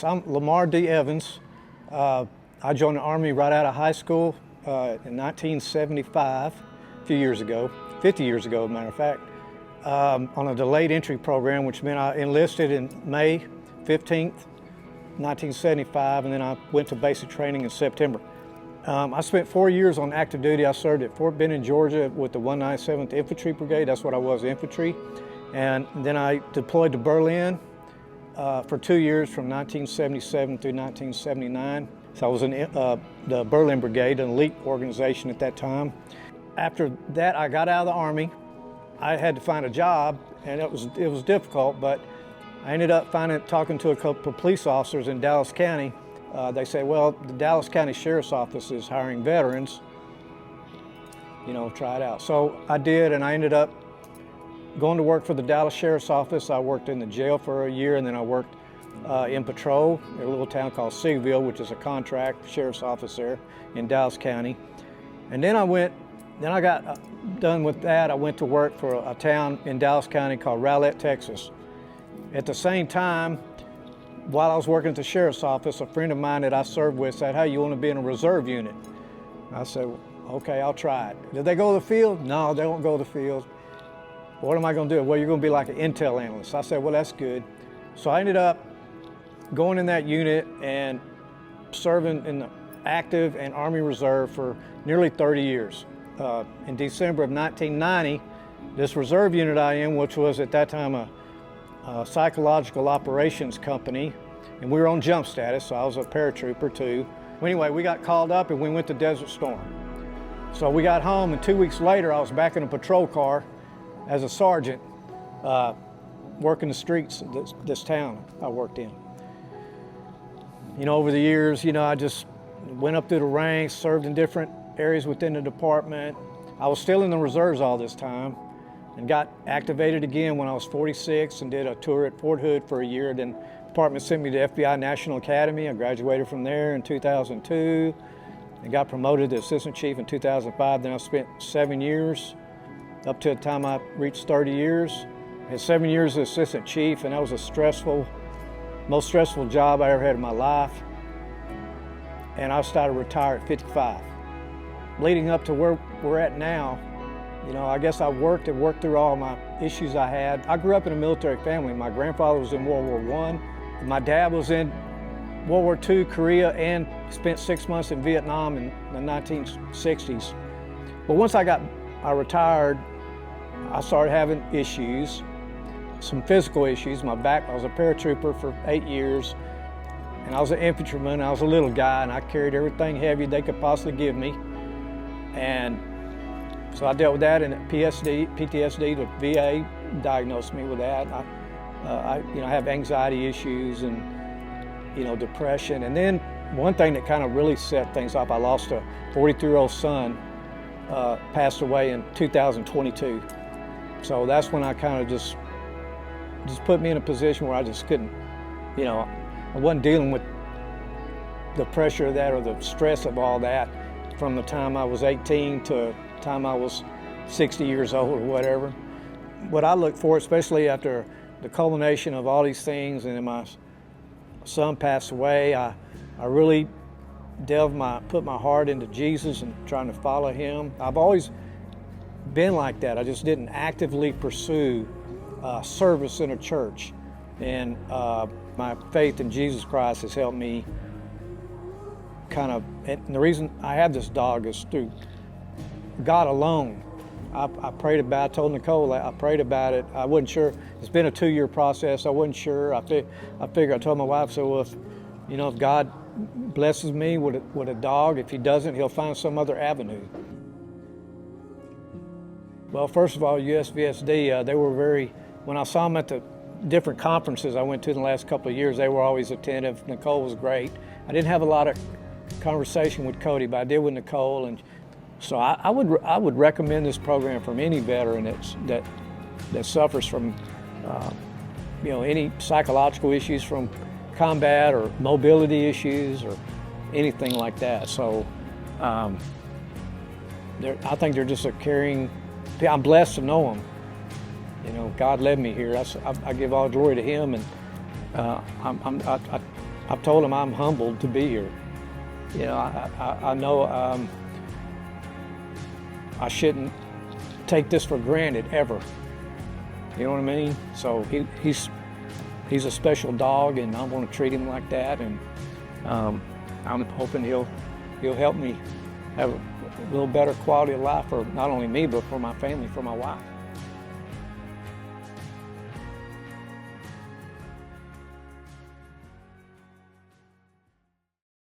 I'm Lamar D. Evans. I joined the Army right out of high school in 1975, a few years ago, 50 years ago, as a matter of fact, on a delayed entry program, which meant I enlisted in May 15th, 1975, and then I went to basic training in September. I spent 4 years on active duty. I served at Fort Benning, Georgia with the 197th Infantry Brigade. That's what I was, infantry. And then I deployed to Berlin for 2 years from 1977 through 1979. So I was in the Berlin Brigade, an elite organization at that time. After that, I got out of the Army. I had to find a job, and it was difficult, but I ended up talking to a couple of police officers in Dallas County. They said, well, the Dallas County Sheriff's Office is hiring veterans. You know, try it out. So I did, and I ended up going to work for the Dallas Sheriff's Office. I worked in the jail for a year, and then I worked in patrol in a little town called Seaville, which is a contract sheriff's office there in Dallas County. And then I got done with that. I went to work for a town in Dallas County called Rowlett, Texas. At the same time, while I was working at the sheriff's office, a friend of mine that I served with said, hey, you want to be in a reserve unit? I said, okay, I'll try it. Did they go to the field? No, they don't go to the field. What am I going to do? Well, you're going to be like an intel analyst. I said, well, that's good. So I ended up going in that unit and serving in the active and Army Reserve for nearly 30 years. In December of 1990, this reserve unit I am, which was at that time a psychological operations company, and we were on jump status, so I was a paratrooper too. Anyway, we got called up and we went to Desert Storm. So we got home, and 2 weeks later I was back in a patrol car as a sergeant, working the streets of this town I worked in. You know, over the years, you know, I just went up through the ranks, served in different areas within the department. I was still in the reserves all this time, and got activated again when I was 46 and did a tour at Fort Hood for a year. Then the department sent me to FBI National Academy. I graduated from there in 2002 and got promoted to assistant chief in 2005. Then I spent 7 years up to the time I reached 30 years. I had 7 years as assistant chief, and that was a most stressful job I ever had in my life. And I started to retire at 55. Leading up to where we're at now, you know, I guess I worked through all my issues I had. I grew up in a military family. My grandfather was in World War I. My dad was in World War II, Korea, and spent 6 months in Vietnam in the 1960s. But once I retired, I started having issues, some physical issues. My back, I was a paratrooper for 8 years, and I was an infantryman. I was a little guy, and I carried everything heavy they could possibly give me. And so I dealt with that, and PTSD, the VA diagnosed me with that. I have anxiety issues and, you know, depression. And then one thing that kind of really set things up, I lost a 43-year-old son, passed away in 2022. So that's when I kind of just put me in a position where I just couldn't, you know, I wasn't dealing with the pressure of that or the stress of all that from the time I was 18 to the time I was 60 years old or whatever. What I look for, especially after the culmination of all these things, and then my son passed away, I really put my heart into Jesus and trying to follow him. I've always been like that. I just didn't actively pursue service in a church. And my faith in Jesus Christ has helped me kind of, and the reason I have this dog is through God alone. I prayed about it, I told Nicole, I prayed about it. I wasn't sure. It's been a 2-year process. I wasn't sure. I told my wife, so well, if God blesses me with a dog, if he doesn't, he'll find some other avenue. Well, first of all, USVSD, they were when I saw them at the different conferences I went to in the last couple of years, they were always attentive. Nicole was great. I didn't have a lot of conversation with Cody, but I did with Nicole, and so I would recommend this program from any veteran that suffers from any psychological issues from combat or mobility issues or anything like that. So I think they're just a caring. I'm blessed to know them. You know, God led me here. I give all glory to Him, and I I've told him I'm humbled to be here. You know, I know I shouldn't take this for granted ever. You know what I mean? So he's a special dog, and I want to treat him like that. And I'm hoping he'll help me have a little better quality of life for not only me, but for my family, for my wife.